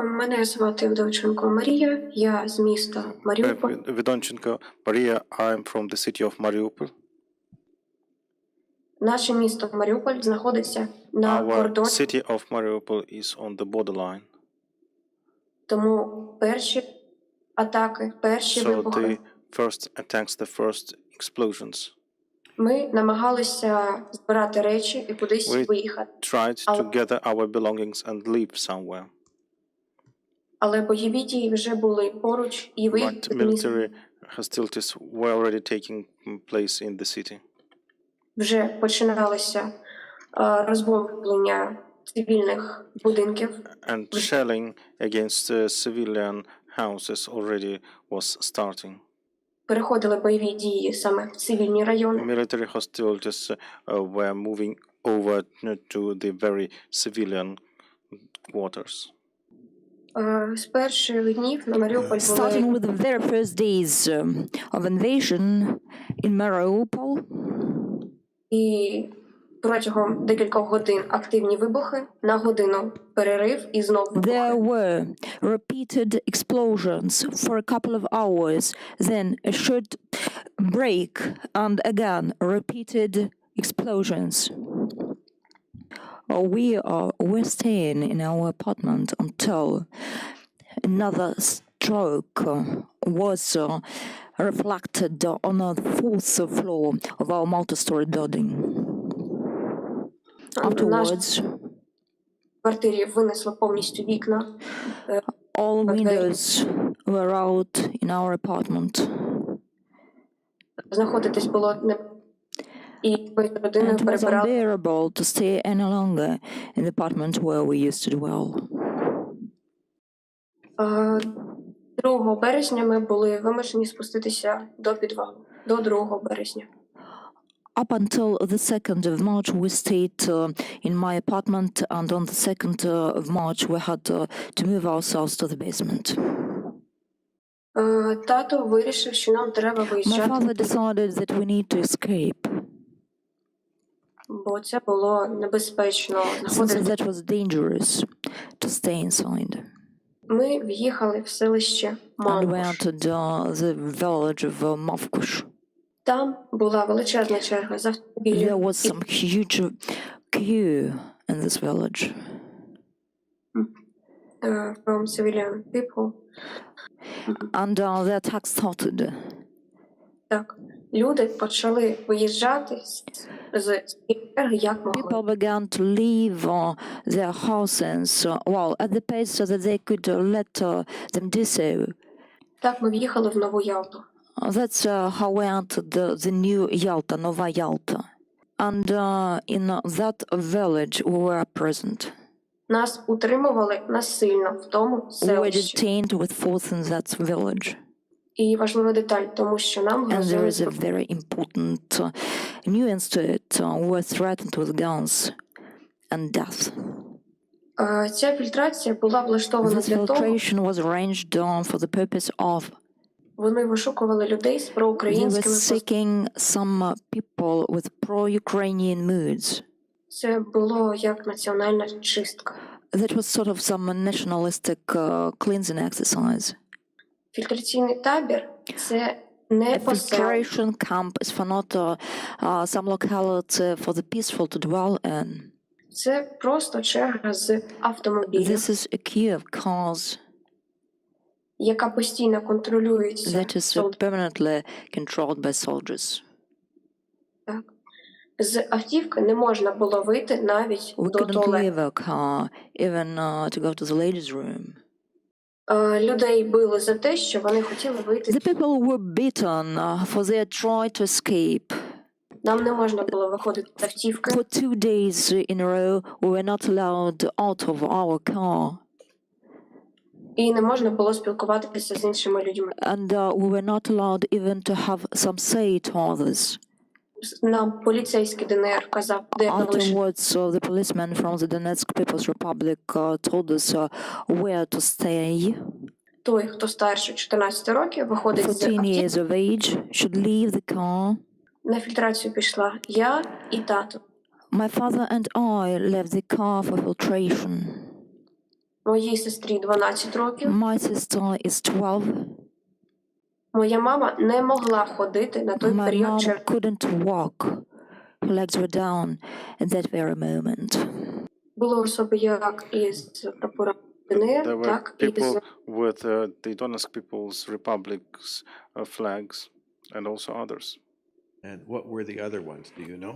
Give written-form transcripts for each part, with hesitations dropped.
Мене звати Вдовченко Марія, я з міста Маріуполь. Vdoncenco Maria, I'm from the city of Mariupol. Наше місто Маріуполь знаходиться на Our кордоні, city of Mariupol is on the borderline. тому перші атаки, перші So вибухи, the first attacks, the first explosions. ми намагалися збирати речі і кудись We виїхати. tried to gather our belongings and leave somewhere. Але бойові дії вже були поруч, і But виїхати з міста military hostilities were already taking place in the city. вже починалося розбомблення цивільних будинків. And shelling against civilian houses already was starting. Переходили бойові дії саме в цивільні райони. Military hostilities were moving over to the very civilian quarters. З перших днів на Маріуполь Starting були with the very first days of invasion in Mariupol, і протягом декількох годин активні вибухи, на годину перерив і знов there вибухи. were repeated explosions for a couple of hours, then a short break, and again repeated explosions. We were staying in our apartment until another stroke was reflected on the fourth floor of our multi-story building. Afterwards, В квартирі винесло повністю вікна. all windows were out in our apartment. Знаходитись було не і ми з родиною And it was перебирали. unbearable to stay any longer in the apartment where we used to dwell. 2 березня ми були вимушені спуститися до підвалу. До 2 березня. Up until the 2nd of March, we stayed in my apartment, and on the 2nd of March, we had to move ourselves to the basement. Тато вирішив, що нам треба My виїжджати, father decided that we need to escape, бо це було небезпечно since знаходитися. that was dangerous to stay inside. Ми в'їхали в селище And we Мангуш. entered the village of Mavkush. Там була величезна черга з автомобілів There was some huge queue in this village. from civilian people. And the attack started. Так, люди почали виїжджати з цієї черги як могли. People began to leave their houses, well, at the pace so that they could let them do so. Так, ми в'їхали в Нову Ялту. That's how we entered the new Yalta, Nova Yalta. And in that village we were present. Нас утримували насильно в тому We were селищі. detained with force in that village. І важлива деталь, тому що нам And there грозили is a very important nuance to it. We were threatened with guns and death. Ця фільтрація була влаштована This для того, filtration was arranged for the purpose of вони вишукували людей з they were проукраїнськими seeking some people with pro-Ukrainian moods. Це було як національна чистка. That was sort of some nationalistic cleansing exercise. Фільтраційний табір – це не A поселення. filtration camp is for not some locality for the peaceful to dwell in. Це просто черга з автомобілів, This is a queue of cars яка постійно контролюється that is permanently controlled by soldiers. Так. З автівки не можна було вийти навіть We до couldn't туалету. leave a car, even to go to the ladies' room. Людей били за те, що вони хотіли вийти. The people were beaten for their try to escape. Нам не можна було виходити з автівки. For 2 days in a row, we were not allowed out of our car, І не можна було спілкуватися з іншими людьми. and we were not allowed even to have some say to others. Нам поліцейський ДНР казав, де залишити. Afterwards, the policeman from the Donetsk People's Republic told us where to stay. Той, хто старше 14 років, виходить з 14 автівки. years of age should leave the car. На фільтрацію пішла я і тато. My father and I left the car for filtration. Моїй сестрі 12 років. My sister is 12. Моя мама не могла ходити на той My період mom через couldn't walk. Her legs were down at that very moment. були особи як із прапора ДНР, There were так і з people with the Donetsk People's Republic's flags and also others. And what were the other ones? Do you know?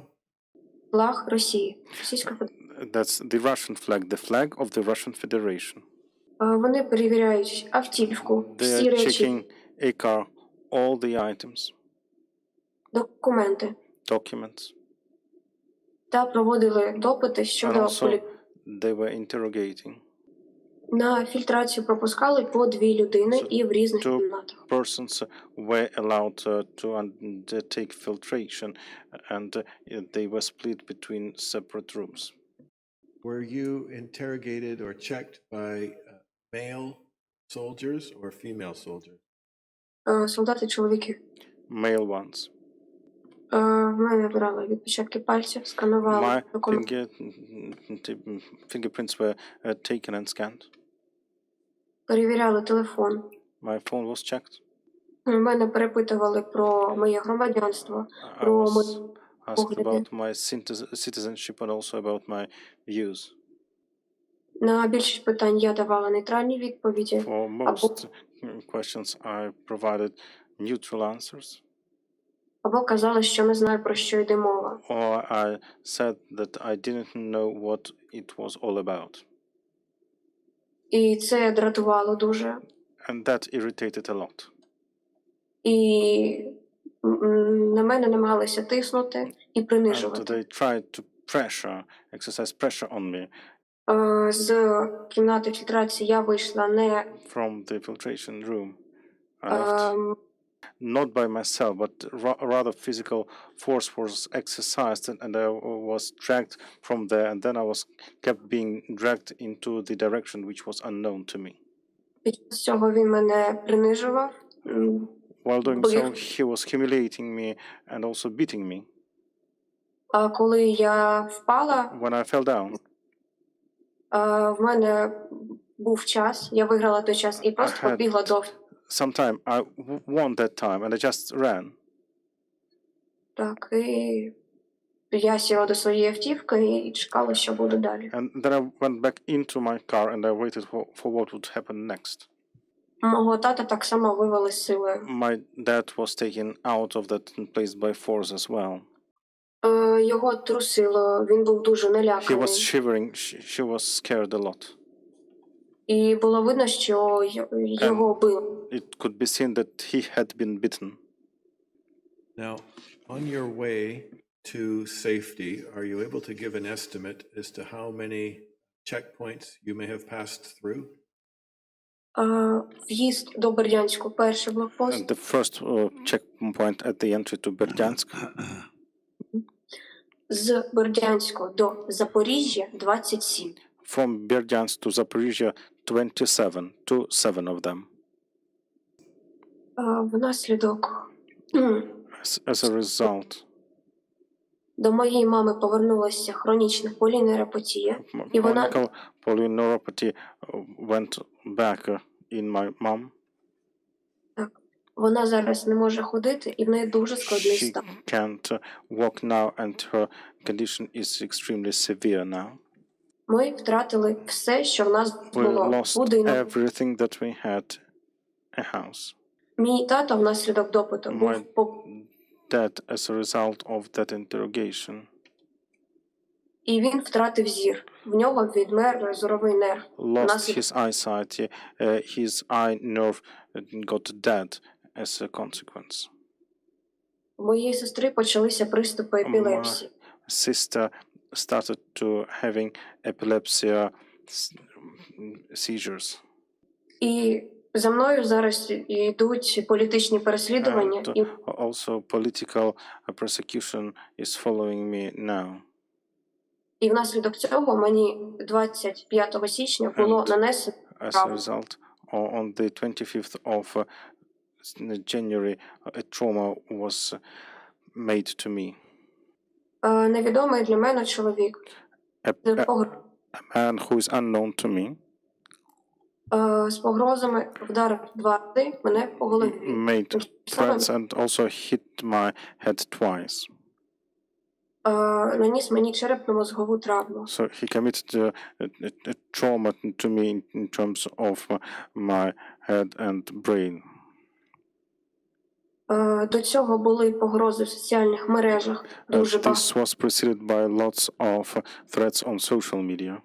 флаг Росії, Російська Федерація. That's the Russian flag, the flag of the Russian Federation. Вони перевіряють автівку, They всі are речі, checking a car, all the items, документи documents, та проводили допити and щодо also they were interrogating. На фільтрацію пропускали по 2 людини і в різних Two кімнатах. persons were allowed to undertake filtration, and they were split between separate rooms. Were you interrogated or checked by male soldiers or female soldiers? Солдати чоловіки. Male ones. В мене брали відпечатки пальців, сканували My документи. fingerprints were taken and scanned. Перевіряли телефон. My phone was checked. Мене перепитували про моє громадянство, I про was мої asked погляди. about my citizenship and also about my views. На більшість питань я давала нейтральні відповіді. For most questions, I provided neutral answers, Або казали, що не знаю, про що йде мова. or I said that I didn't know what it was all about. І це дратувало дуже. And that irritated a lot. І на мене намагалися тиснути і And принижувати. they tried to exercise pressure on me. З кімнати фільтрації я вийшла не From the filtration room. I left not by myself, but rather physical force was exercised, and I was dragged from there, and then I was kept being dragged into the direction which was unknown to me. під час цього він мене принижував. While doing so, he was humiliating me and also beating me. А коли я впала, When I fell down, в мене був час, я виграла той час і просто had побігла до sometime I won that time, and I just ran. так, і я сіла до своєї автівки і чекала, що буде далі. And then I went back into my car and I waited for what would happen next. Мого тата так само вивели з силою. My dad was taken out of that place by force as well. Його трусило, він був дуже He наляканий. was shivering, she was scared a lot. І було видно, що його били. It could be seen that he had been bitten. Now, on your way to safety, are you able to give an estimate as to how many checkpoints you may have passed through? В'їзд до Бердянську, перший блокпост. And the first checkpoint at the entry to Berdyansk. З Бердянську до Запоріжжя 27. From Berdyansk to Zaporizhia, 27 to 7 of them. Внаслідок As a result, до моєї мами повернулася хронічна полінeuropatія, і вона chronic polyneuropathy went back in my mom. вона зараз не може ходити, і в неї дуже складний She стан. can't walk now, and her condition is extremely severe now. Ми втратили все, що в нас We було. lost Будинок. everything that we had, a house. Мій тато внаслідок допиту My був dad, as a result of that interrogation, і він втратив зір. В нього відмер зоровий нерв. lost Внаслідок his eyesight. His eye nerve got dead as a consequence. у моєї сестри почалися приступи епілепсії. Sister started to having epilepsy seizures. І за мною зараз йдуть політичні переслідування. And І also political persecution is following me now. І внаслідок цього мені 25 січня було нанесено As a травму. result, on the 25th of January, a trauma was made to me. Невідомий для мене чоловік A з погребу man who is unknown to me З погрозами вдарив 2 рази мене по голові. Made threats and also hit my head twice. Наніс мені черепно-мозгову травму. So he committed a trauma to me in terms of my head and brain. До цього були погрози в соціальних мережах дуже багато. This was preceded by lots of threats on social media.